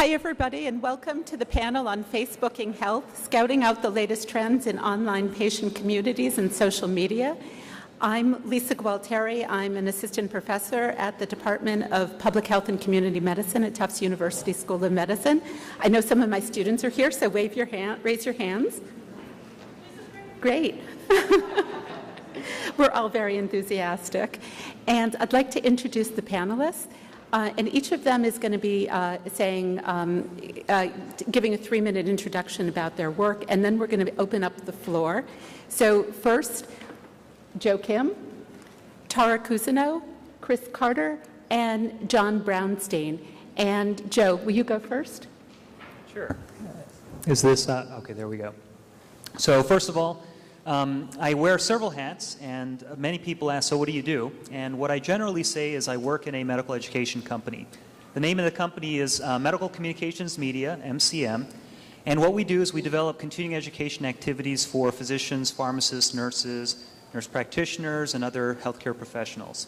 Hi, everybody, and welcome to the panel on Facebooking Health, scouting out the latest trends in online patient communities and social media. I'm Lisa Gualtieri. I'm an assistant professor at the Department of Public Health and Community Medicine at Tufts University School of Medicine. I know some of my students are here, so raise your hands. Great. We're all very enthusiastic. And I'd like to introduce the panelists. And each of them is going to be giving a 3-minute introduction about their work, and then we're going to open up the floor. So first, Joe Kim, Tara Cousineau, Chris Carter, and John Brownstein. And Joe, will you go first? Sure. Is this, okay, there we go. So first of all, I wear several hats, and many people ask, so what do you do? And what I generally say is I work in a medical education company. The name of the company is Medical Communications Media, MCM, and what we do is we develop continuing education activities for physicians, pharmacists, nurses, nurse practitioners, and other healthcare professionals.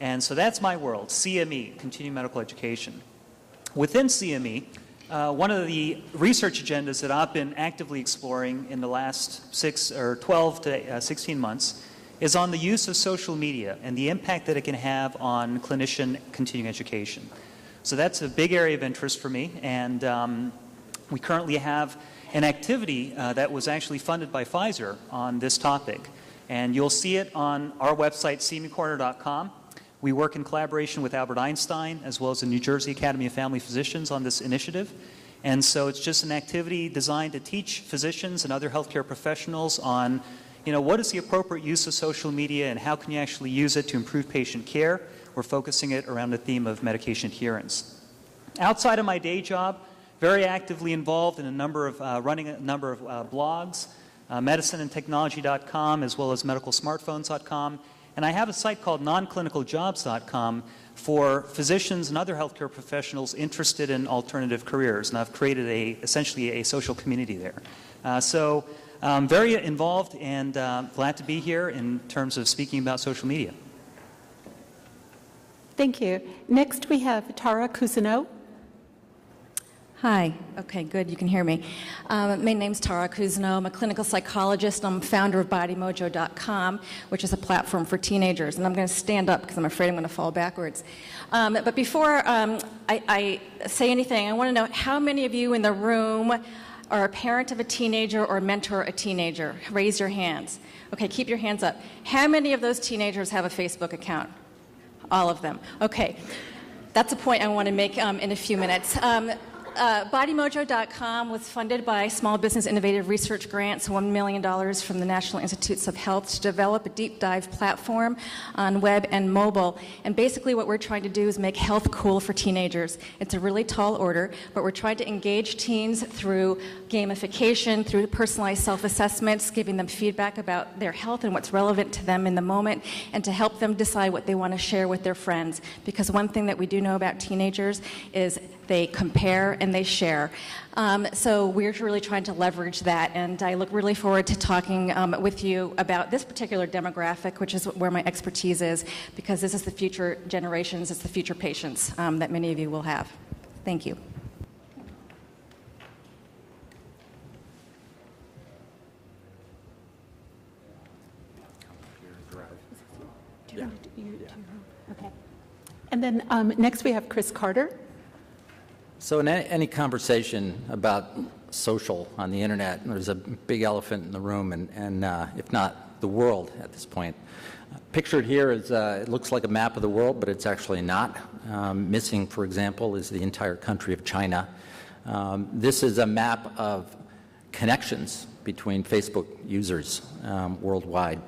And so that's my world, CME, Continuing Medical Education. Within CME, one of the research agendas that I've been actively exploring in the last 12 to 16 months is on the use of social media and the impact that it can have on clinician continuing education. So that's a big area of interest for me, and we currently have an activity that was actually funded by Pfizer on this topic. And you'll see it on our website, cmecorner.com. We work in collaboration with Albert Einstein as well as the New Jersey Academy of Family Physicians on this initiative. And so it's just an activity designed to teach physicians and other healthcare professionals on, what is the appropriate use of social media and how can you actually use it to improve patient care. We're focusing it around the theme of medication adherence. Outside of my day job, very actively involved in running a number of blogs, medicineandtechnology.com as well as medicalsmartphones.com. And I have a site called nonclinicaljobs.com for physicians and other healthcare professionals interested in alternative careers. And I've created essentially a social community there. So I'm very involved and glad to be here in terms of speaking about social media. Thank you. Next, we have Tara Cousineau. Hi. Okay, good. You can hear me. My name's Tara Cousineau. I'm a clinical psychologist. I'm founder of BodiMojo.com, which is a platform for teenagers. And I'm going to stand up because I'm afraid I'm going to fall backwards. But before I say anything, I want to know how many of you in the room are a parent of a teenager or mentor a teenager? Raise your hands. Okay, keep your hands up. How many of those teenagers have a Facebook account? All of them. Okay. That's a point I want to make in a few minutes. BodiMojo.com was funded by Small Business Innovative Research Grants, $1 million from the National Institutes of Health to develop a deep dive platform on web and mobile. And basically what we're trying to do is make health cool for teenagers. It's a really tall order, but we're trying to engage teens through gamification, through personalized self-assessments, giving them feedback about their health and what's relevant to them in the moment, and to help them decide what they want to share with their friends. Because one thing that we do know about teenagers is they compare and they share. So we're really trying to leverage that, and I look really forward to talking with you about this particular demographic, which is where my expertise is, because this is the future generations, it's the future patients that many of you will have. Thank you. Okay. And then next we have Chris Carter. So in any conversation about social on the internet, there's a big elephant in the room, and if not the world at this point. Pictured here is, it looks like a map of the world, but it's actually not. Missing, for example, is the entire country of China. This is a map of connections between Facebook users worldwide,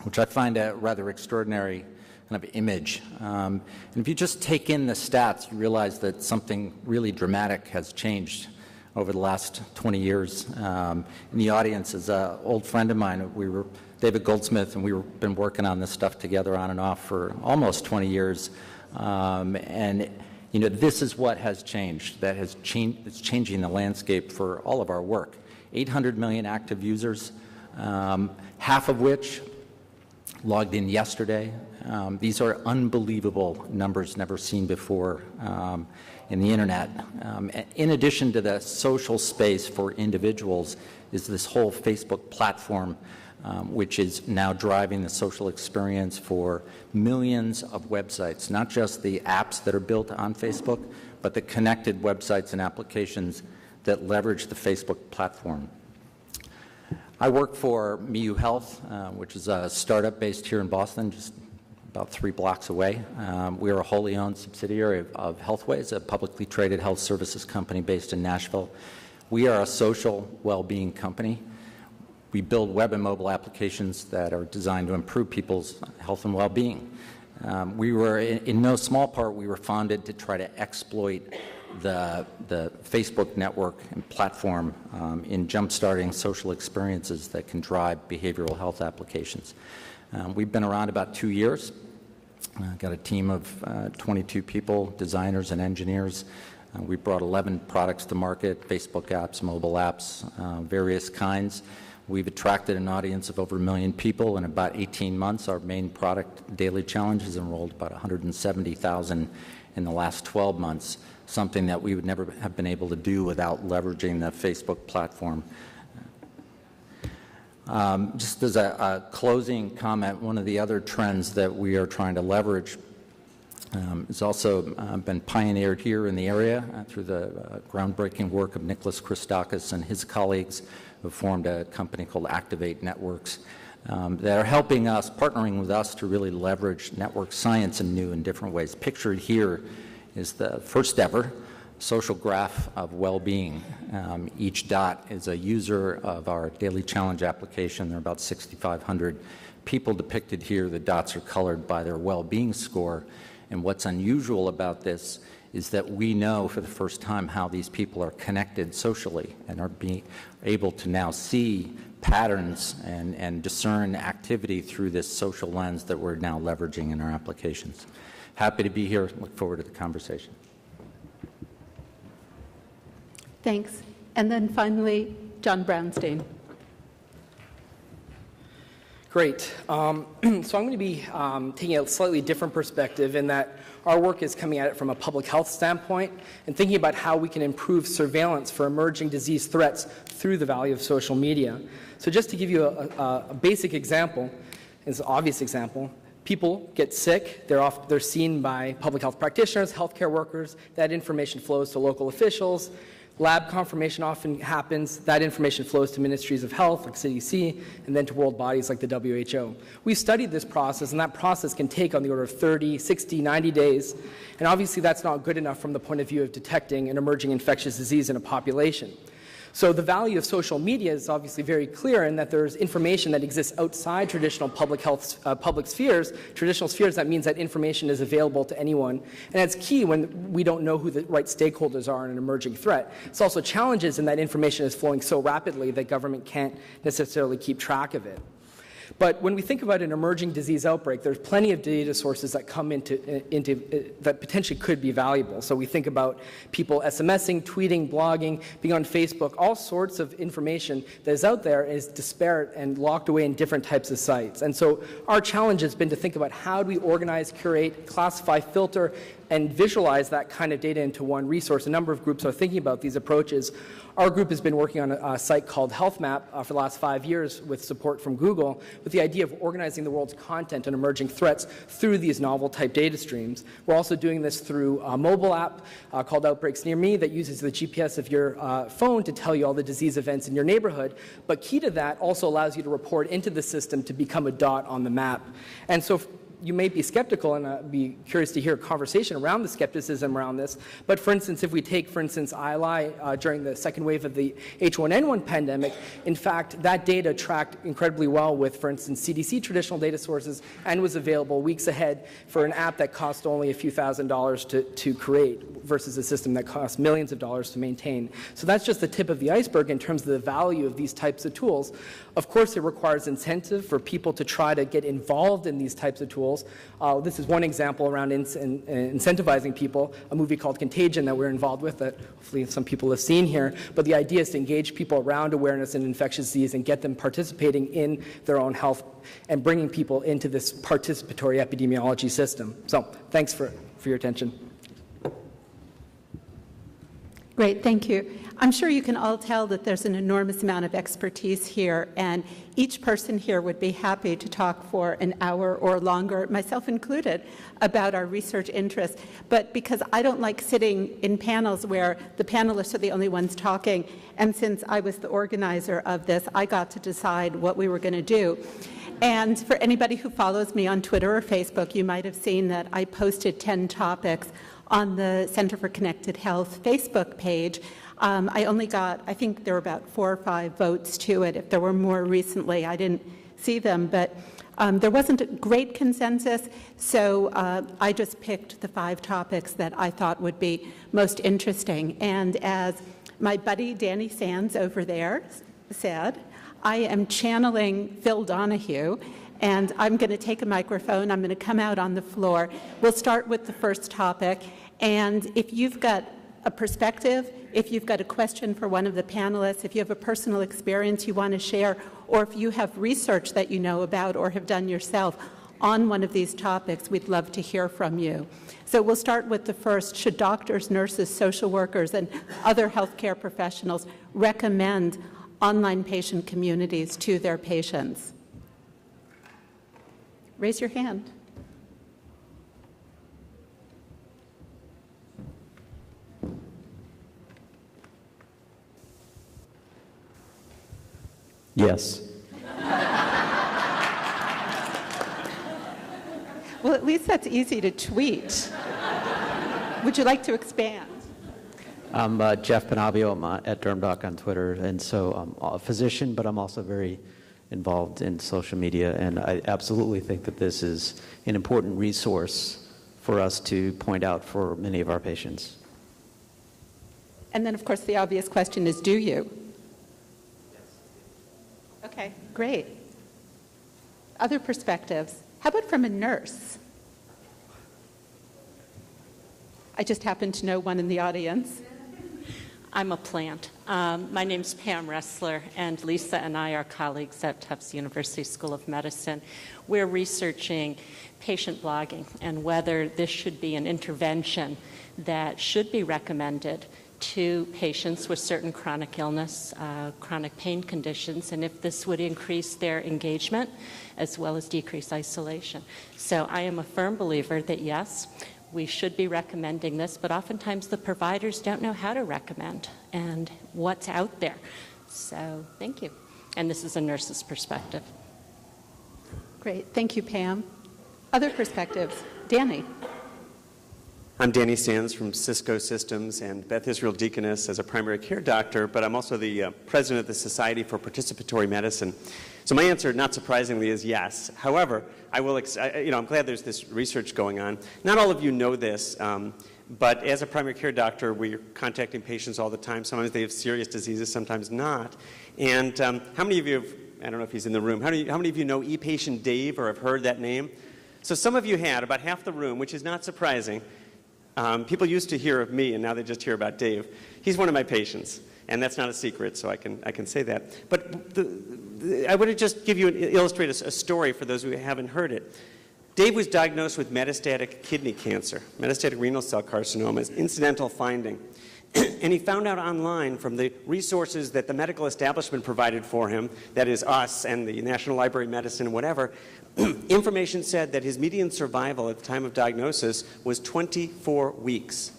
which I find a rather extraordinary kind of image. And if you just take in the stats, you realize that something really dramatic has changed over the last 20 years. In the audience is an old friend of mine. We were David Goldsmith, and we've been working on this stuff together on and off for almost 20 years. And this is what has changed. That has changed. It's changing the landscape for all of our work. 800 million active users, half of which logged in yesterday. These are unbelievable numbers never seen before. in the internet. In addition to the social space for individuals is this whole Facebook platform, which is now driving the social experience for millions of websites, not just the apps that are built on Facebook, but the connected websites and applications that leverage the Facebook platform. I work for MeYou Health, which is a startup based here in Boston, just about 3 blocks away. We are a wholly owned subsidiary of Healthways, a publicly traded health services company based in Nashville. We are a social well-being company. We build web and mobile applications that are designed to improve people's health and well-being. We were, in no small part, we were founded to try to exploit the Facebook network and platform in jump-starting social experiences that can drive behavioral health applications. We've been around about 2 years. Got a team of 22 people, designers and engineers. We brought 11 products to market, Facebook apps, mobile apps, various kinds. We've attracted an audience of over 1 million people in about 18 months. Our main product, Daily Challenge, has enrolled about 170,000 in the last 12 months, something that we would never have been able to do without leveraging the Facebook platform. Just as a closing comment, one of the other trends that we are trying to leverage has also been pioneered here in the area through the groundbreaking work of Nicholas Christakis and his colleagues, who formed a company called Activate Networks that are helping us, partnering with us to really leverage network science in new and different ways. Pictured here is the first ever social graph of well-being. Each dot is a user of our Daily Challenge application. There are about 6,500 people depicted here. The dots are colored by their well-being score. And what's unusual about this is that we know for the first time how these people are connected socially and are being able to now see patterns and discern activity through this social lens that we're now leveraging in our applications. Happy to be here. Look forward to the conversation. Thanks. And then finally, John Brownstein. Great. So I'm going to be taking a slightly different perspective in that our work is coming at it from a public health standpoint and thinking about how we can improve surveillance for emerging disease threats through the value of social media. So just to give you a basic example, it's an obvious example, people get sick, they're seen by public health practitioners, healthcare workers, that information flows to local officials. Lab confirmation often happens. That information flows to ministries of health, like CDC, and then to world bodies like the WHO. We've studied this process, and that process can take on the order of 30, 60, 90 days. And obviously, that's not good enough from the point of view of detecting an emerging infectious disease in a population. So the value of social media is obviously very clear in that there's information that exists outside traditional public health, public spheres. Traditional spheres, that means that information is available to anyone. And it's key when we don't know who the right stakeholders are in an emerging threat. It's also challenges in that information is flowing so rapidly that government can't necessarily keep track of it. But when we think about an emerging disease outbreak, there's plenty of data sources that come into that potentially could be valuable. So we think about people SMSing, tweeting, blogging, being on Facebook, all sorts of information that is out there is disparate and locked away in different types of sites. And so our challenge has been to think about how do we organize, curate, classify, filter, and visualize that kind of data into one resource. A number of groups are thinking about these approaches. Our group has been working on a site called HealthMap for the last 5 years with support from Google, with the idea of organizing the world's content and emerging threats through these novel type data streams. We're also doing this through a mobile app called Outbreaks Near Me that uses the GPS of your phone to tell you all the disease events in your neighborhood. But key to that also allows you to report into the system to become a dot on the map. And so you may be skeptical, and I'd be curious to hear a conversation around the skepticism around this. But for instance, if we take, for instance, ILI during the second wave of the H1N1 pandemic, in fact, that data tracked incredibly well with, for instance, CDC traditional data sources and was available weeks ahead for an app that cost only a few $1,000s to create versus a system that costs millions of dollars to maintain. So that's just the tip of the iceberg in terms of the value of these types of tools. Of course, it requires incentive for people to try to get involved in these types of tools. This is one example around incentivizing people, a movie called Contagion that we're involved with that hopefully some people have seen here. But the idea is to engage people around awareness in infectious disease and get them participating in their own health and bringing people into this participatory epidemiology system. So thanks for your attention. Great, thank you. I'm sure you can all tell that there's an enormous amount of expertise here, and each person here would be happy to talk for an hour or longer, myself included, about our research interests. But because I don't like sitting in panels where the panelists are the only ones talking, and since I was the organizer of this, I got to decide what we were going to do. And for anybody who follows me on Twitter or Facebook, you might have seen that I posted 10 topics on the Center for Connected Health Facebook page. I only got, I think there were about 4 or 5 votes to it. If there were more recently, I didn't see them, but there wasn't a great consensus, so I just picked the 5 topics that I thought would be most interesting. And as my buddy Danny Sands over there said, I am channeling Phil Donahue, and I'm going to take a microphone. I'm going to come out on the floor. We'll start with the first topic, and if you've got a perspective, if you've got a question for one of the panelists, if you have a personal experience you want to share, or if you have research that you know about or have done yourself on one of these topics, we'd love to hear from you. So we'll start with the first. Should doctors, nurses, social workers, and other healthcare professionals recommend online patient communities to their patients? Raise your hand. Yes. Well, at least that's easy to tweet. Would you like to expand? I'm Jeff Panabio. I'm at DermDoc on Twitter, and so I'm a physician, but I'm also very involved in social media, and I absolutely think that this is an important resource for us to point out for many of our patients. And then, of course, the obvious question is, do you? Okay, great. Other perspectives? How about from a nurse? I just happen to know one in the audience. I'm a plant. My name's Pam Ressler, and Lisa and I are colleagues at Tufts University School of Medicine. We're researching patient blogging and whether this should be an intervention that should be recommended to patients with certain chronic illness, chronic pain conditions, and if this would increase their engagement as well as decrease isolation. So I am a firm believer that yes, we should be recommending this, but oftentimes the providers don't know how to recommend and what's out there. So thank you. And this is a nurse's perspective. Great, thank you, Pam. Other perspectives? Danny. I'm Danny Sands from Cisco Systems and Beth Israel Deaconess as a primary care doctor, but I'm also the president of the Society for Participatory Medicine. So my answer, not surprisingly, is yes. However, I'm glad there's this research going on. Not all of you know this, but as a primary care doctor, we're contacting patients all the time. Sometimes they have serious diseases, sometimes not. And how many of you have, I don't know if he's in the room, how many of you know e-patient Dave or have heard that name? So some of you had, about half the room, which is not surprising. People used to hear of me, and now they just hear about Dave. He's one of my patients, and that's not a secret, so I can say that. But I want to just illustrate a story for those who haven't heard it. Dave was diagnosed with metastatic kidney cancer, metastatic renal cell carcinoma, incidental finding. And he found out online from the resources that the medical establishment provided for him, that is us and the National Library of Medicine and whatever, information said that his median survival at the time of diagnosis was 24 weeks.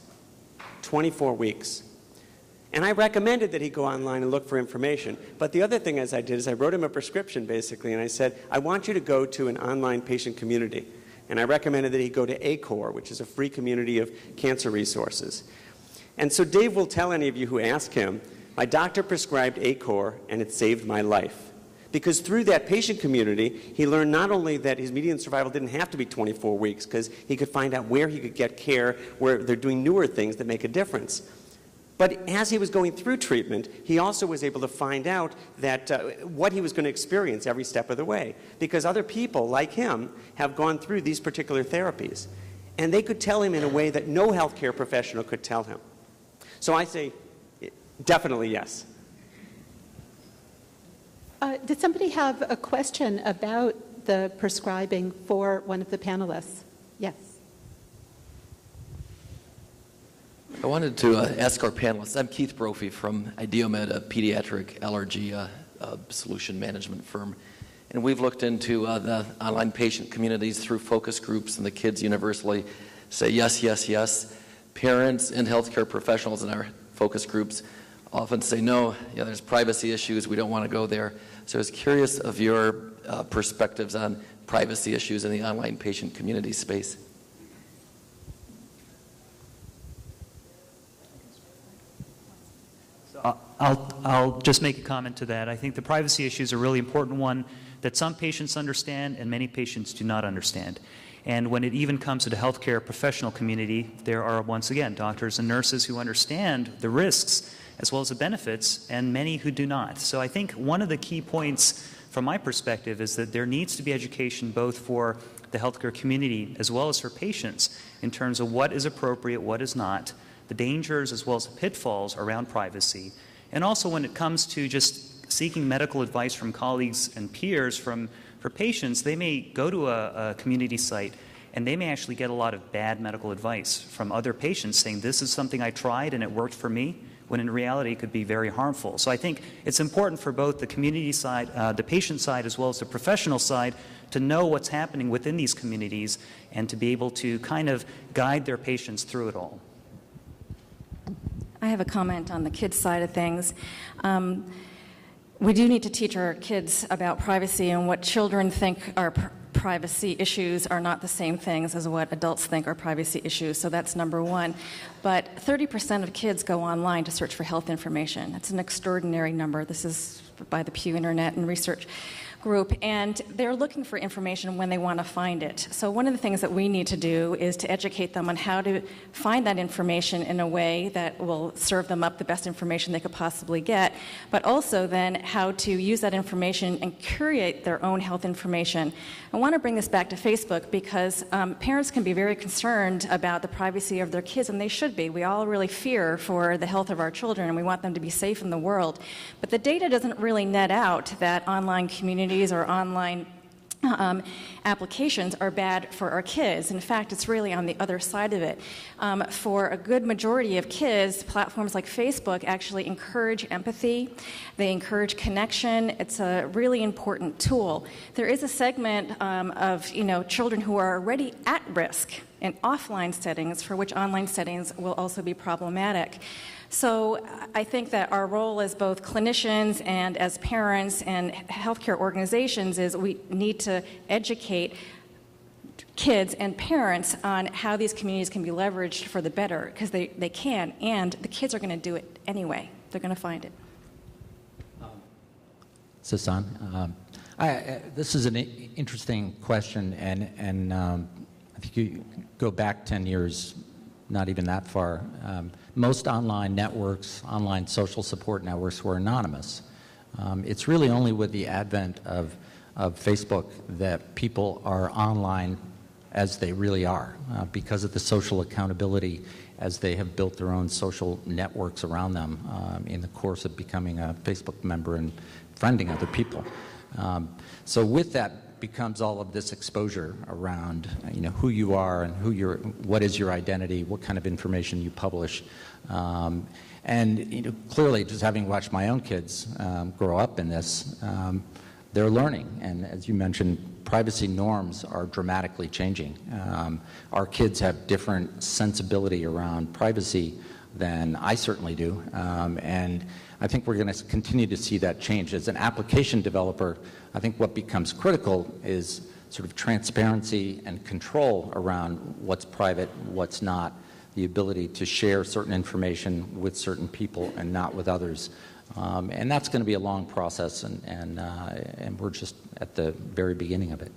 24 weeks. And I recommended that he go online and look for information. But the other thing I did is I wrote him a prescription, basically, and I said, I want you to go to an online patient community. And I recommended that he go to ACOR, which is a free community of cancer resources. And so Dave will tell any of you who ask him, my doctor prescribed ACOR, and it saved my life. Because through that patient community, he learned not only that his median survival didn't have to be 24 weeks, because he could find out where he could get care, where they're doing newer things that make a difference. But as he was going through treatment, he also was able to find out that what he was going to experience every step of the way. Because other people, like him, have gone through these particular therapies. And they could tell him in a way that no healthcare professional could tell him. So I say, definitely yes. Did somebody have a question about the prescribing for one of the panelists? Yes. I wanted to ask our panelists. I'm Keith Brophy from Ideomed, a pediatric allergy solution management firm. And we've looked into the online patient communities through focus groups, and the kids universally say yes, yes, yes. Parents and healthcare professionals in our focus groups often say no, there's privacy issues, we don't want to go there. So I was curious of your perspectives on privacy issues in the online patient community space. I'll just make a comment to that. I think the privacy issue is a really important one that some patients understand and many patients do not understand. And when it even comes to the healthcare professional community, there are, once again, doctors and nurses who understand the risks as well as the benefits, and many who do not. So I think one of the key points from my perspective is that there needs to be education both for the healthcare community as well as for patients in terms of what is appropriate, what is not, the dangers as well as the pitfalls around privacy. And also when it comes to just seeking medical advice from colleagues and peers for patients, they may go to a community site and they may actually get a lot of bad medical advice from other patients saying this is something I tried and it worked for me, when in reality it could be very harmful. So I think it's important for both the community side, the patient side, as well as the professional side to know what's happening within these communities and to be able to kind of guide their patients through it all. I have a comment on the kids' side of things. We do need to teach our kids about privacy, and what children think are privacy issues are not the same things as what adults think are privacy issues, so that's number one. But 30% of kids go online to search for health information. That's an extraordinary number. This is by the Pew Internet and Research Group, and they're looking for information when they want to find it. So one of the things that we need to do is to educate them on how to find that information in a way that will serve them up the best information they could possibly get, but also then how to use that information and curate their own health information. I want to bring this back to Facebook because parents can be very concerned about the privacy of their kids, and they should be. We all really fear for the health of our children, and we want them to be safe in the world. But the data doesn't really net out that online communities or online applications are bad for our kids. In fact, it's really on the other side of it. For a good majority of kids, platforms like Facebook actually encourage empathy. They encourage connection. It's a really important tool. There is a segment of children who are already at risk in offline settings for which online settings will also be problematic. So I think that our role as both clinicians and as parents and healthcare organizations is we need to educate kids and parents on how these communities can be leveraged for the better, because they can, and the kids are going to do it anyway. They're going to find it. Sasan, this is an interesting question, and I think you go back 10 years, not even that far. Most online networks, online social support networks were anonymous. It's really only with the advent of Facebook that people are online as they really are, because of the social accountability as they have built their own social networks around them in the course of becoming a Facebook member and friending other people. So with that becomes all of this exposure around who you are and what is your identity, what kind of information you publish, and clearly, just having watched my own kids grow up in this, they're learning, and as you mentioned, privacy norms are dramatically changing. Our kids have different sensibility around privacy than I certainly do, and I think we're going to continue to see that change. As an application developer, I think what becomes critical is sort of transparency and control around what's private, what's not, the ability to share certain information with certain people and not with others. And that's going to be a long process, and we're just at the very beginning of it.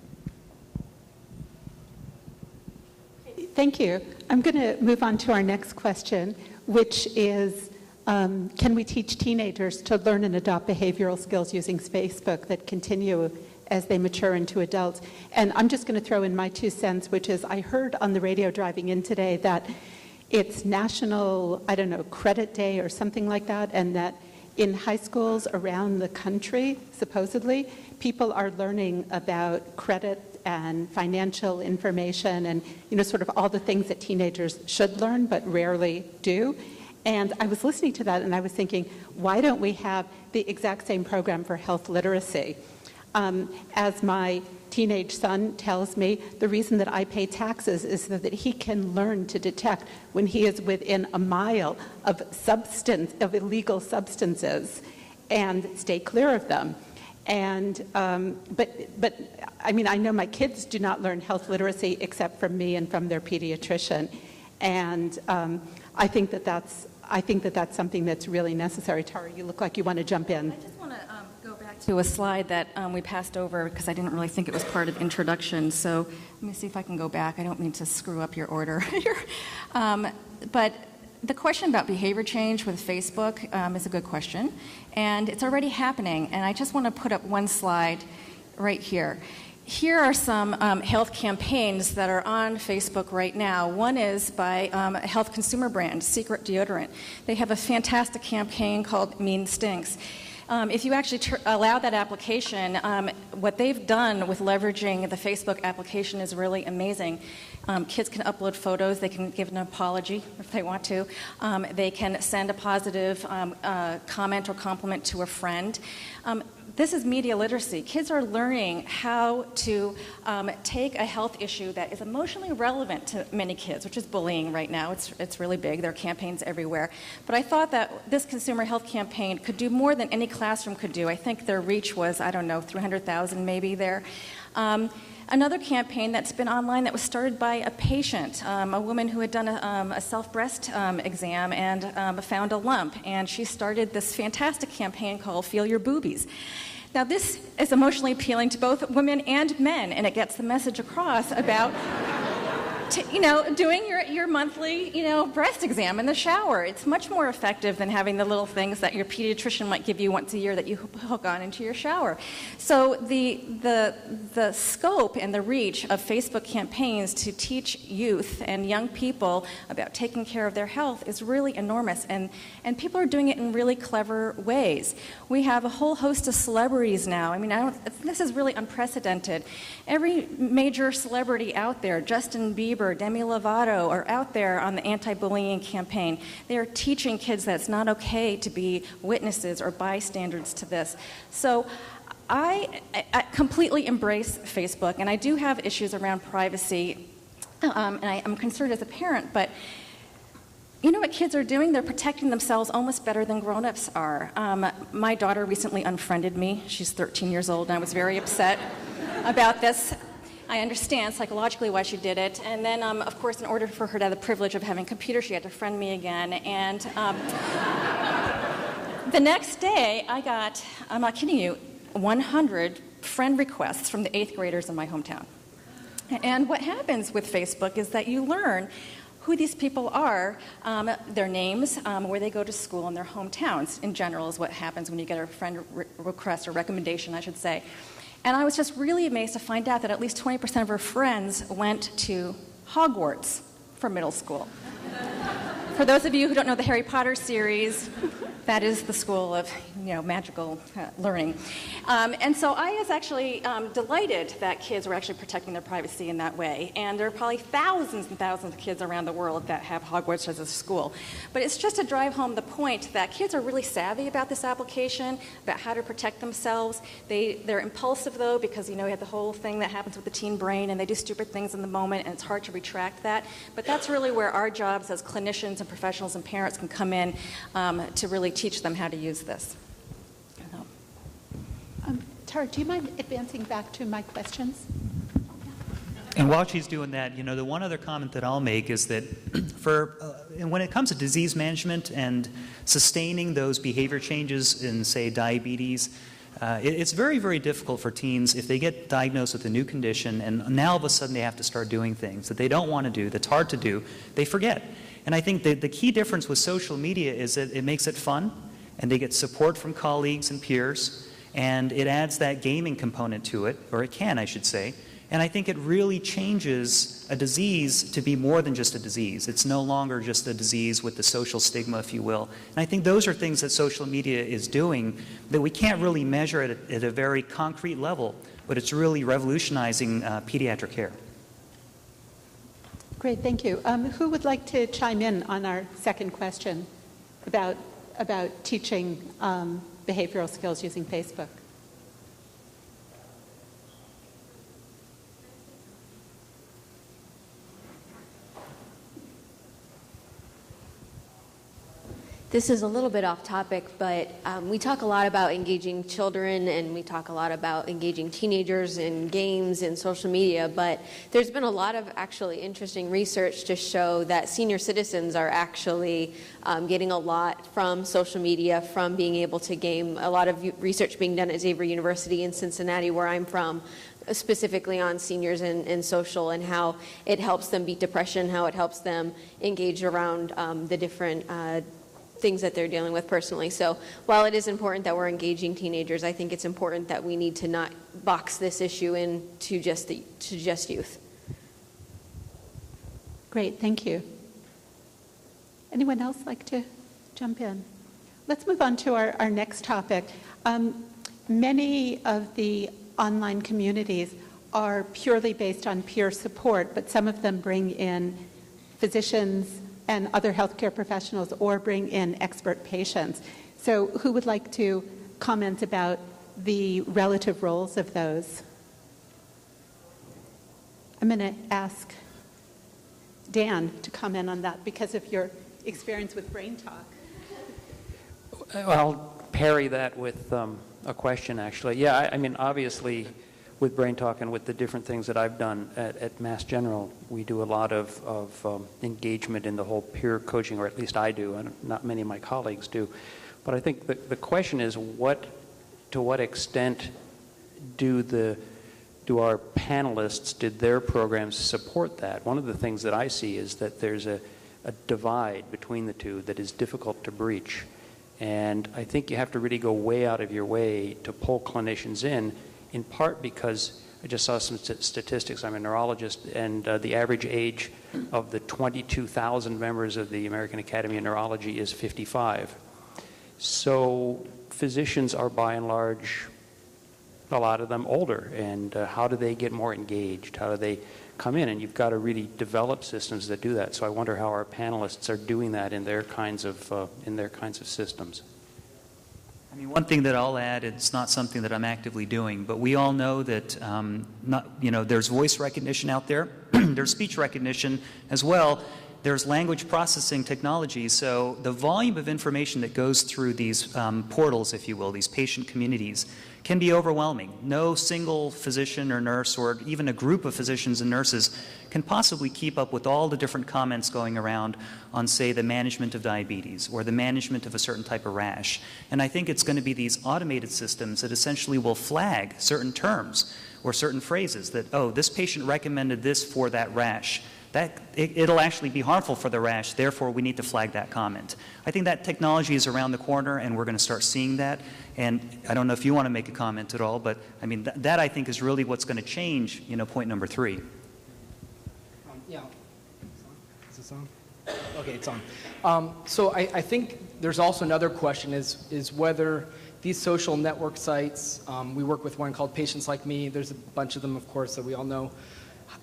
Thank you. I'm going to move on to our next question, which is, can we teach teenagers to learn and adopt behavioral skills using Facebook that continue as they mature into adults? And I'm just going to throw in my 2 cents, which is I heard on the radio driving in today that it's National, Credit Day or something like that, and that in high schools around the country, supposedly, people are learning about credit and financial information and, sort of all the things that teenagers should learn but rarely do. And I was listening to that and I was thinking, why don't we have the exact same program for health literacy? As my teenage son tells me, the reason that I pay taxes is so that he can learn to detect when he is within a mile of illegal substances and stay clear of them. And but I mean, I know my kids do not learn health literacy except from me and from their pediatrician, and I think that that's something that's really necessary. Tara, you look like you want to jump in. I just want to go back to a slide that we passed over because I didn't really think it was part of introduction. So let me see if I can go back. I don't mean to screw up your order here, but the question about behavior change with Facebook is a good question, and it's already happening. And I just want to put up one slide right here. Here are some health campaigns that are on Facebook right now. One is by a health consumer brand, Secret Deodorant. They have a fantastic campaign called Mean Stinks. If you actually allow that application, what they've done with leveraging the Facebook application is really amazing. Kids can upload photos. They can give an apology if they want to. They can send a positive comment or compliment to a friend. This is media literacy. Kids are learning how to take a health issue that is emotionally relevant to many kids, which is bullying right now. It's really big. There are campaigns everywhere. But I thought that this consumer health campaign could do more than any classroom could do. I think their reach was, 300,000 maybe there. Another campaign that's been online that was started by a patient, a woman who had done a self-breast exam and found a lump, and she started this fantastic campaign called Feel Your Boobies. Now this is emotionally appealing to both women and men, and it gets the message across about doing your monthly, breast exam in the shower. It's much more effective than having the little things that your pediatrician might give you once a year that you hook on into your shower. So the scope and the reach of Facebook campaigns to teach youth and young people about taking care of their health is really enormous, and people are doing it in really clever ways. We have a whole host of celebrities now. I mean, this is really unprecedented. Every major celebrity out there, Justin Bieber, Demi Lovato, are out there on the anti-bullying campaign. They are teaching kids that it's not okay to be witnesses or bystanders to this. So I completely embrace Facebook, and I do have issues around privacy, and I'm concerned as a parent, but you know what kids are doing? They're protecting themselves almost better than grown-ups are. My daughter recently unfriended me. She's 13 years old, and I was very upset about this. I understand psychologically why she did it. And then, of course, in order for her to have the privilege of having a computer, she had to friend me again. And the next day, I got, I'm not kidding you, 100 friend requests from the 8th graders in my hometown. And what happens with Facebook is that you learn who these people are, their names, where they go to school, and their hometowns in general is what happens when you get a friend request or recommendation, I should say. And I was just really amazed to find out that at least 20% of her friends went to Hogwarts for middle school. For those of you who don't know the Harry Potter series, that is the school of magical learning. And so I was actually delighted that kids were actually protecting their privacy in that way. And there are probably thousands and thousands of kids around the world that have Hogwarts as a school. But it's just to drive home the point that kids are really savvy about this application, about how to protect themselves. They're impulsive, though, because you have the whole thing that happens with the teen brain, and they do stupid things in the moment, and it's hard to retract that. But that's really where our jobs as clinicians and professionals and parents can come in to really teach them how to use this. Tara, do you mind advancing back to my questions? And while she's doing that, the one other comment that I'll make is that when it comes to disease management and sustaining those behavior changes in, say, diabetes, it's very, very difficult for teens if they get diagnosed with a new condition and now all of a sudden they have to start doing things that they don't want to do, that's hard to do, they forget. And I think the key difference with social media is that it makes it fun, and they get support from colleagues and peers, and it adds that gaming component to it, or it can, I should say. And I think it really changes a disease to be more than just a disease. It's no longer just a disease with the social stigma, if you will. And I think those are things that social media is doing that we can't really measure at a very concrete level, but it's really revolutionizing pediatric care. Great, thank you. Who would like to chime in on our second question about teaching behavioral skills using Facebook? This is a little bit off topic, but we talk a lot about engaging children and we talk a lot about engaging teenagers in games and social media, but there's been a lot of actually interesting research to show that senior citizens are actually getting a lot from social media, from being able to game. A lot of research being done at Xavier University in Cincinnati, where I'm from, specifically on seniors and social and how it helps them beat depression, how it helps them engage around the different things that they're dealing with personally. So while it is important that we're engaging teenagers, I think it's important that we need to not box this issue into just youth. Great, thank you. Anyone else like to jump in? Let's move on to our next topic. Many of the online communities are purely based on peer support, but some of them bring in physicians and other healthcare professionals or bring in expert patients. So who would like to comment about the relative roles of those? I'm going to ask Dan to comment on that because of your experience with Brain Talk. I'll parry that with a question, actually. Yeah, I mean, obviously, with Brain Talk and with the different things that I've done at Mass General, we do a lot of engagement in the whole peer coaching, or at least I do, and not many of my colleagues do. But I think the question is, to what extent do our panelists, did their programs support that? One of the things that I see is that there's a divide between the two that is difficult to breach. And I think you have to really go way out of your way to pull clinicians in part because I just saw some statistics. I'm a neurologist, and the average age of the 22,000 members of the American Academy of Neurology is 55. So physicians are by and large, a lot of them older, and how do they get more engaged? How do they come in? And you've got to really develop systems that do that. So I wonder how our panelists are doing that in their kinds of systems. I mean, one thing that I'll add, it's not something that I'm actively doing, but we all know that there's voice recognition out there. There's speech recognition as well. There's language processing technology. So the volume of information that goes through these portals, if you will, these patient communities, can be overwhelming. No single physician or nurse or even a group of physicians and nurses can possibly keep up with all the different comments going around on, say, the management of diabetes or the management of a certain type of rash. And I think it's going to be these automated systems that essentially will flag certain terms or certain phrases that, oh, this patient recommended this for that rash. It'll actually be harmful for the rash, therefore we need to flag that comment. I think that technology is around the corner and we're going to start seeing that. And I don't know if you want to make a comment at all, but I mean, that I think is really what's going to change, point number 3. Yeah. Is this on? Okay, it's on. So I think there's also another question is whether these social network sites, we work with one called Patients Like Me, there's a bunch of them, of course, that we all know,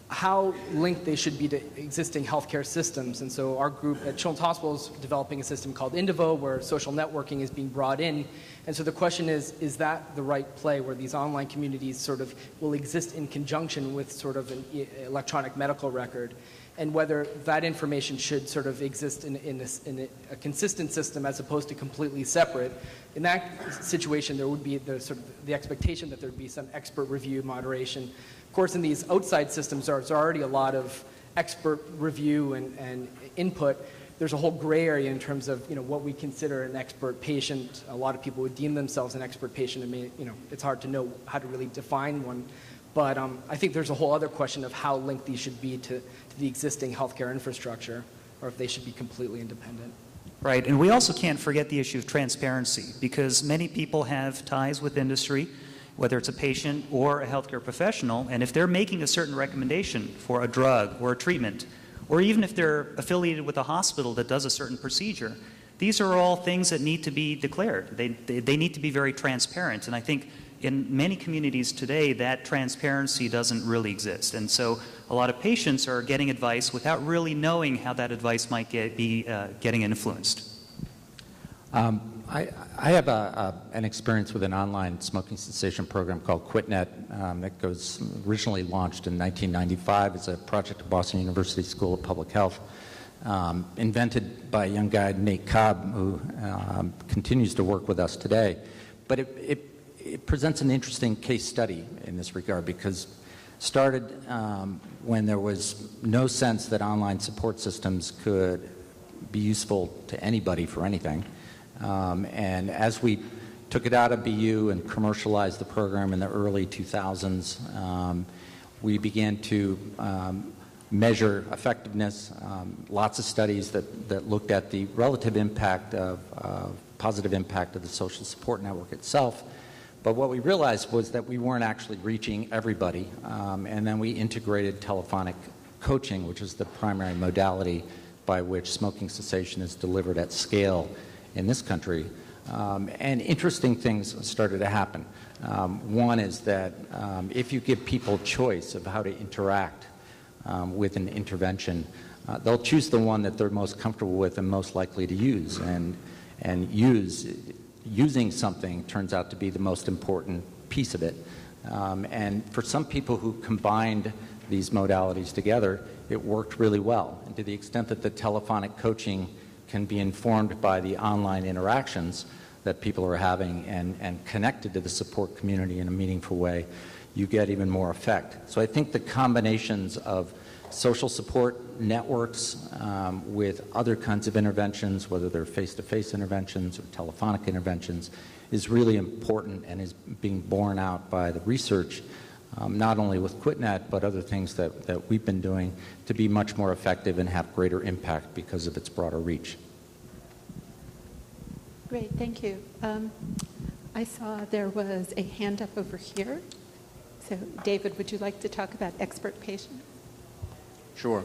how linked they should be to existing healthcare systems. And so our group at Children's Hospital is developing a system called Indivo where social networking is being brought in. And so the question is that the right play where these online communities sort of will exist in conjunction with sort of an electronic medical record, and whether that information should sort of exist in a consistent system as opposed to completely separate. In that situation, there would be the expectation that there would be some expert review, moderation. Of course, in these outside systems, there's already a lot of expert review and input. There's a whole gray area in terms of what we consider an expert patient. A lot of people would deem themselves an expert patient. I mean, it's hard to know how to really define one. But I think there's a whole other question of how linked these should be to the existing healthcare infrastructure, or if they should be completely independent. Right, and we also can't forget the issue of transparency, because many people have ties with industry. whether it's a patient or a healthcare professional, and if they're making a certain recommendation for a drug or a treatment, or even if they're affiliated with a hospital that does a certain procedure, these are all things that need to be declared. They need to be very transparent, and I think in many communities today that transparency doesn't really exist, and so a lot of patients are getting advice without really knowing how that advice might be getting influenced. I have an experience with an online smoking cessation program called QuitNet that goes originally launched in 1995 as a project at Boston University School of Public Health, invented by a young guy, Nate Cobb, who continues to work with us today. But it presents an interesting case study in this regard because it started when there was no sense that online support systems could be useful to anybody for anything. And as we took it out of BU and commercialized the program in the early 2000s, we began to measure effectiveness. Lots of studies that looked at the relative impact positive impact of the social support network itself. But what we realized was that we weren't actually reaching everybody. And then we integrated telephonic coaching, which is the primary modality by which smoking cessation is delivered at scale in this country. And interesting things started to happen. One is that if you give people choice of how to interact with an intervention, they'll choose the one that they're most comfortable with and most likely to use. And using something turns out to be the most important piece of it. And for some people who combined these modalities together, it worked really well. And to the extent that the telephonic coaching can be informed by the online interactions that people are having and connected to the support community in a meaningful way, you get even more effect. So I think the combinations of social support networks with other kinds of interventions, whether they're face-to-face interventions or telephonic interventions, is really important and is being borne out by the research, not only with QuitNet, but other things that we've been doing to be much more effective and have greater impact because of its broader reach. Great, thank you. I saw there was a hand up over here. So, David, would you like to talk about expert patient? Sure.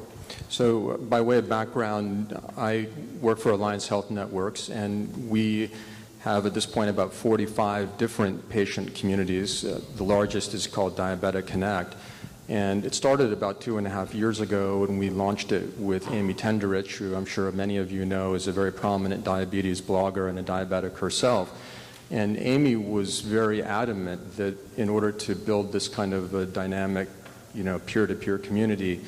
So, by way of background, I work for Alliance Health Networks, and we have at this point about 45 different patient communities. The largest is called Diabetic Connect. And it started about 2.5 years ago, and we launched it with Amy Tenderich, who I'm sure many of you know is a very prominent diabetes blogger and a diabetic herself. And Amy was very adamant that in order to build this kind of a dynamic, peer-to-peer community,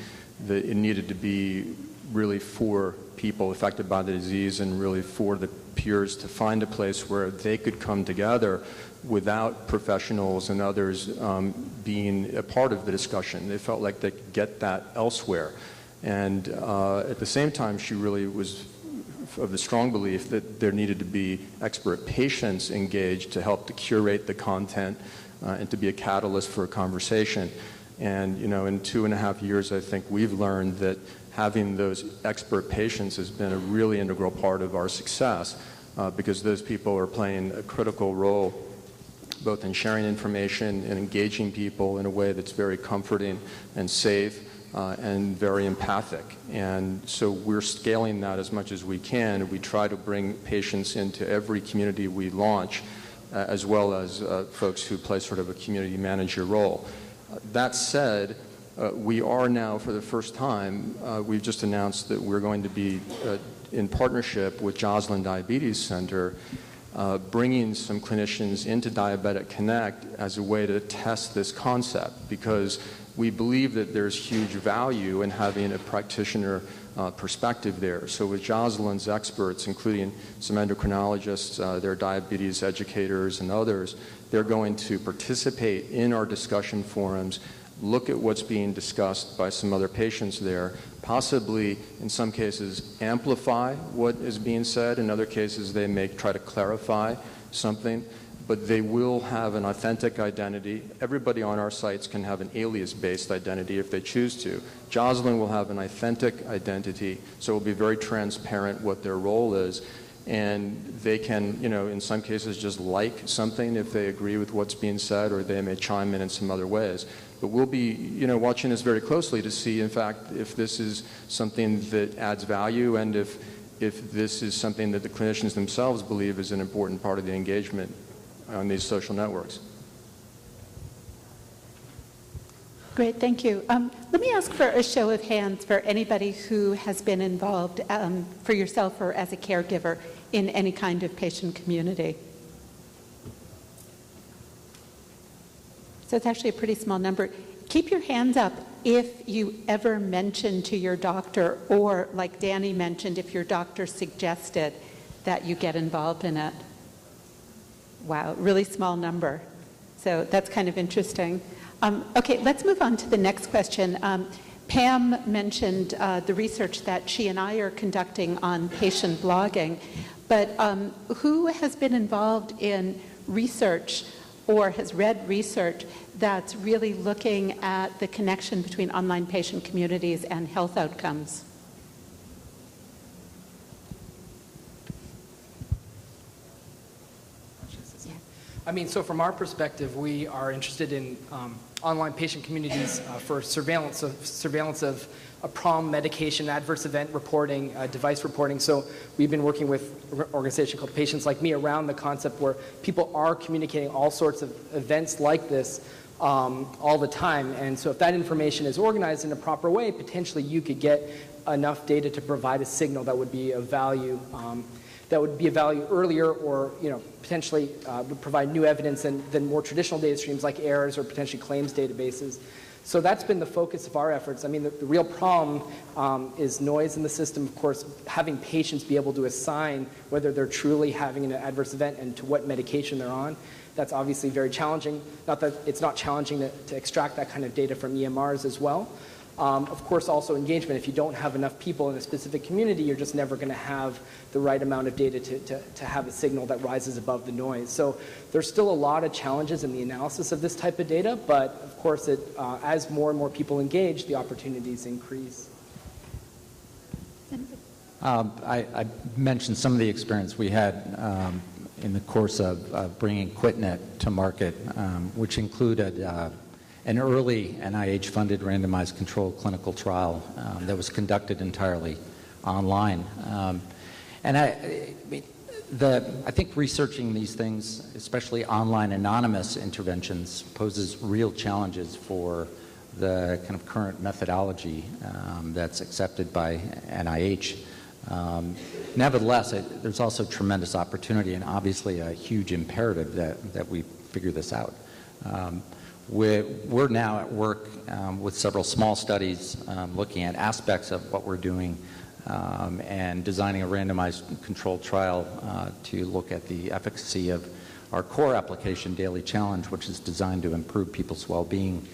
that it needed to be really for people affected by the disease and really for the peers to find a place where they could come together without professionals and others being a part of the discussion. They felt like they could get that elsewhere. And at the same time, she really was of the strong belief that there needed to be expert patients engaged to help to curate the content and to be a catalyst for a conversation. And, in 2.5 years, I think we've learned that having those expert patients has been a really integral part of our success because those people are playing a critical role both in sharing information and engaging people in a way that's very comforting and safe and very empathic. And so we're scaling that as much as we can. We try to bring patients into every community we launch, as well as folks who play sort of a community manager role. That said, we are now, for the first time, we've just announced that we're going to be in partnership with Joslin Diabetes Center, bringing some clinicians into Diabetic Connect as a way to test this concept, because we believe that there's huge value in having a practitioner perspective there. So with Joslin's experts, including some endocrinologists, their diabetes educators and others, they're going to participate in our discussion forums, look at what's being discussed by some other patients there, possibly in some cases amplify what is being said. In other cases, they may try to clarify something, but they will have an authentic identity. Everybody on our sites can have an alias-based identity if they choose to. Joslin will have an authentic identity, so it will be very transparent what their role is. and they can, in some cases just like something if they agree with what's being said, or they may chime in some other ways. But we'll be, watching this very closely to see, in fact, if this is something that adds value, and if this is something that the clinicians themselves believe is an important part of the engagement on these social networks. Great, thank you. Let me ask for a show of hands for anybody who has been involved for yourself or as a caregiver in any kind of patient community. So it's actually a pretty small number. Keep your hands up if you ever mentioned to your doctor, or like Danny mentioned, if your doctor suggested that you get involved in it. Wow, really small number. So that's kind of interesting. Okay, let's move on to the next question. Pam mentioned the research that she and I are conducting on patient blogging, but who has been involved in research or has read research that's really looking at the connection between online patient communities and health outcomes? I mean, so from our perspective, we are interested in online patient communities for surveillance of a problem, medication, adverse event reporting, device reporting. So we've been working with an organization called Patients Like Me around the concept where people are communicating all sorts of events like this all the time. And so if that information is organized in a proper way, potentially you could get enough data to provide a signal that would be of value. That would be of value earlier, or potentially would provide new evidence than more traditional data streams like errors or potentially claims databases. So that's been the focus of our efforts. I mean, the real problem is noise in the system. Of course, having patients be able to assign whether they're truly having an adverse event and to what medication they're on, that's obviously very challenging. Not that it's not challenging to extract that kind of data from EMRs as well. Of course, also engagement. If you don't have enough people in a specific community, you're just never going to have the right amount of data to have a signal that rises above the noise. So there's still a lot of challenges in the analysis of this type of data, but of course, as more and more people engage, the opportunities increase. I mentioned some of the experience we had in the course of bringing QuitNet to market, which included an early NIH-funded randomized controlled clinical trial that was conducted entirely online. And I think researching these things, especially online anonymous interventions, poses real challenges for the kind of current methodology that's accepted by NIH. Nevertheless, there's also tremendous opportunity and obviously a huge imperative that we figure this out. We're now at work with several small studies looking at aspects of what we're doing and designing a randomized controlled trial to look at the efficacy of our core application, Daily Challenge, which is designed to improve people's well-being,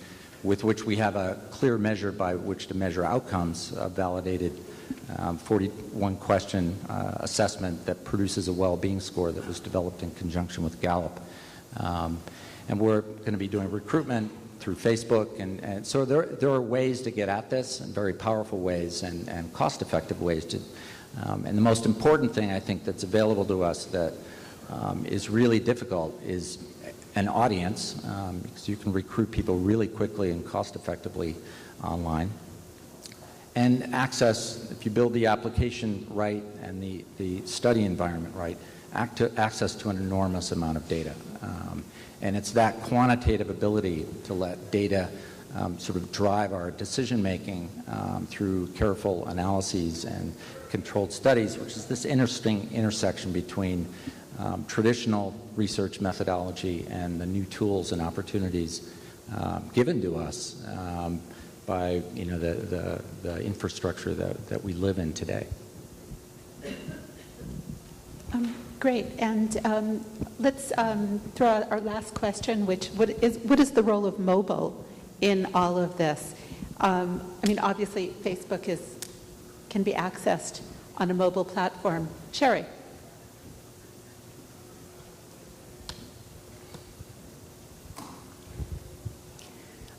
with which we have a clear measure by which to measure outcomes, a validated 41-question assessment that produces a well-being score that was developed in conjunction with Gallup. And we're going to be doing recruitment through Facebook. And so there are ways to get at this, and very powerful ways and cost-effective ways to. And the most important thing I think that's available to us that is really difficult is an audience, because you can recruit people really quickly and cost-effectively online. And access, if you build the application right and the study environment right, access to an enormous amount of data. And it's that quantitative ability to let data sort of drive our decision-making through careful analyses and controlled studies, which is this interesting intersection between traditional research methodology and the new tools and opportunities given to us by the infrastructure that we live in today. Great, and let's throw out our last question, which what is the role of mobile in all of this? I mean, obviously, Facebook can be accessed on a mobile platform. Sherry.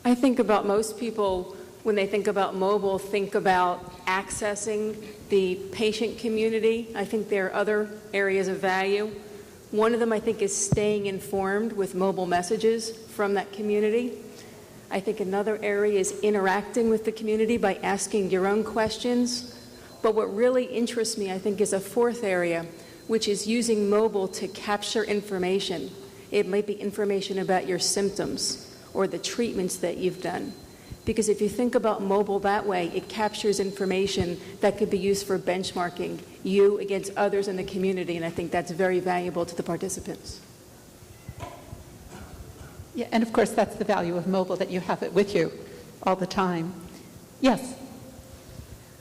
I think about most people, when they think about mobile, think about accessing the patient community. I think there are other areas of value. One of them, I think, is staying informed with mobile messages from that community. I think another area is interacting with the community by asking your own questions. But what really interests me, I think, is a fourth area, which is using mobile to capture information. It might be information about your symptoms or the treatments that you've done. Because if you think about mobile that way, it captures information that could be used for benchmarking you against others in the community, and I think that's very valuable to the participants. Yeah, and of course, that's the value of mobile, that you have it with you all the time. Yes?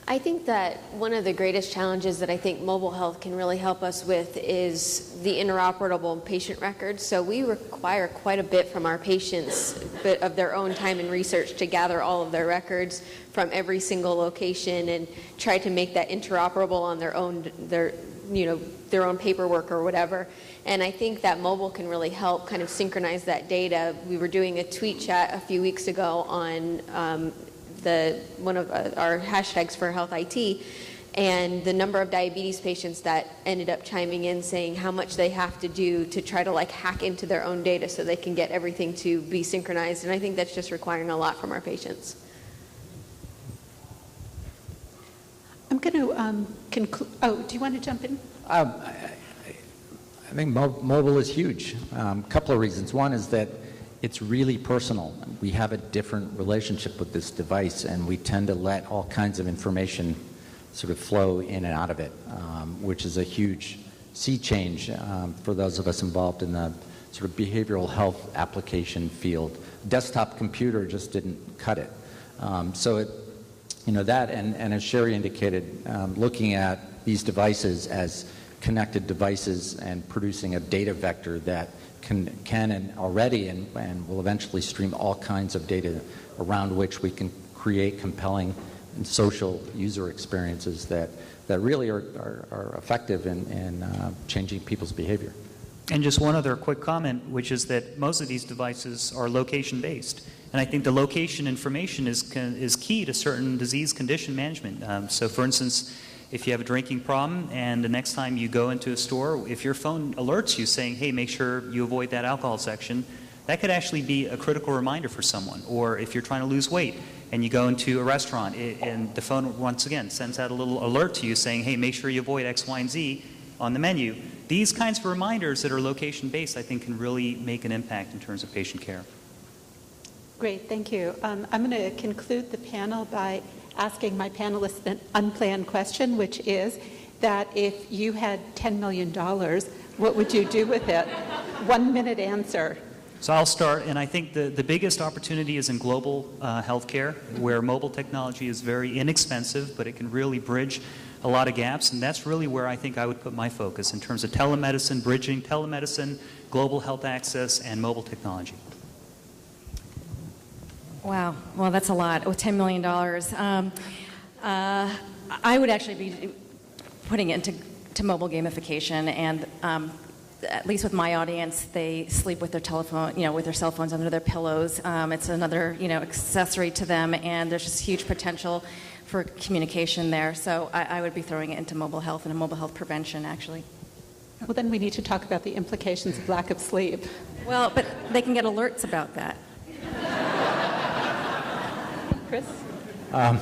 I think that one of the greatest challenges that I think mobile health can really help us with is the interoperable patient records. So we require quite a bit from our patients, but of their own time and research to gather all of their records from every single location and try to make that interoperable on their own paperwork or whatever. And I think that mobile can really help kind of synchronize that data. We were doing a tweet chat a few weeks ago on one of our hashtags for Health IT, and the number of diabetes patients that ended up chiming in saying how much they have to do to try to like hack into their own data so they can get everything to be synchronized. And I think that's just requiring a lot from our patients. I'm going to conclude. Oh, do you want to jump in? I think mobile is huge. A couple of reasons. One is that it's really personal. We have a different relationship with this device, and we tend to let all kinds of information sort of flow in and out of it, which is a huge sea change for those of us involved in the sort of behavioral health application field. Desktop computer just didn't cut it. That, and as Sherry indicated, looking at these devices as connected devices and producing a data vector that can and already and will eventually stream all kinds of data around which we can create compelling and social user experiences that really are effective in changing people's behavior. And just one other quick comment, which is that most of these devices are location-based. And I think the location information is key to certain disease condition management. So for instance, if you have a drinking problem and the next time you go into a store, if your phone alerts you saying, hey, make sure you avoid that alcohol section, that could actually be a critical reminder for someone. Or if you're trying to lose weight and you go into a restaurant and the phone once again sends out a little alert to you saying, hey, make sure you avoid X, Y, and Z on the menu. These kinds of reminders that are location-based, I think, can really make an impact in terms of patient care. Great, thank you. I'm going to conclude the panel by asking my panelists an unplanned question, which is that if you had $10 million, what would you do with it? 1 minute answer. So I'll start, and I think the biggest opportunity is in global healthcare, where mobile technology is very inexpensive, but it can really bridge a lot of gaps, and that's really where I think I would put my focus in terms of telemedicine, bridging telemedicine, global health access, and mobile technology. Wow, well, that's a lot. With $10 million. I would actually be putting it into mobile gamification, and at least with my audience, they sleep with their telephone, with their cell phones under their pillows. It's another, accessory to them, and there's just huge potential for communication there. So I would be throwing it into mobile health and mobile health prevention, actually. Well, then we need to talk about the implications of lack of sleep. Well, but they can get alerts about that. Chris? Well,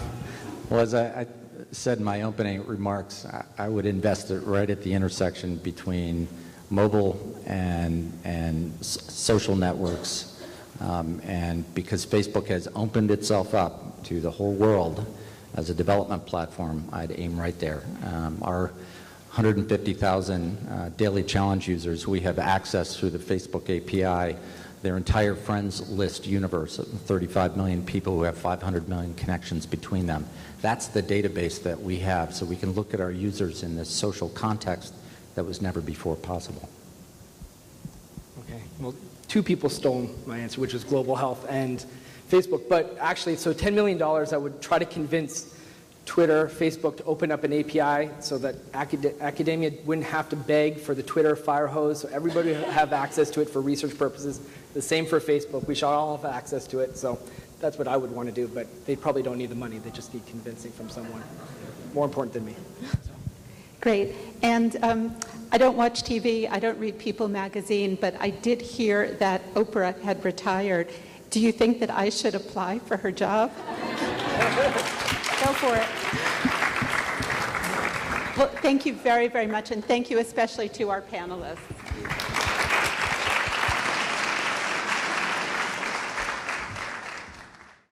as I said in my opening remarks, I would invest it right at the intersection between mobile and social networks. And because Facebook has opened itself up to the whole world as a development platform, I'd aim right there. Our 150,000 daily challenge users, we have access through the Facebook API, their entire friends list universe of 35 million people who have 500 million connections between them. That's the database that we have, so we can look at our users in this social context that was never before possible. Okay, well, two people stole my answer, which was global health and Facebook. But actually, so $10 million, I would try to convince Twitter, Facebook to open up an API so that academia wouldn't have to beg for the Twitter fire hose, so everybody would have access to it for research purposes. The same for Facebook. We should all have access to it. So that's what I would want to do, but they probably don't need the money. They just need convincing from someone more important than me. So. Great. And I don't watch TV, I don't read People magazine, but I did hear that Oprah had retired. Do you think that I should apply for her job? Go for it. Well, thank you very, very much, and thank you especially to our panelists.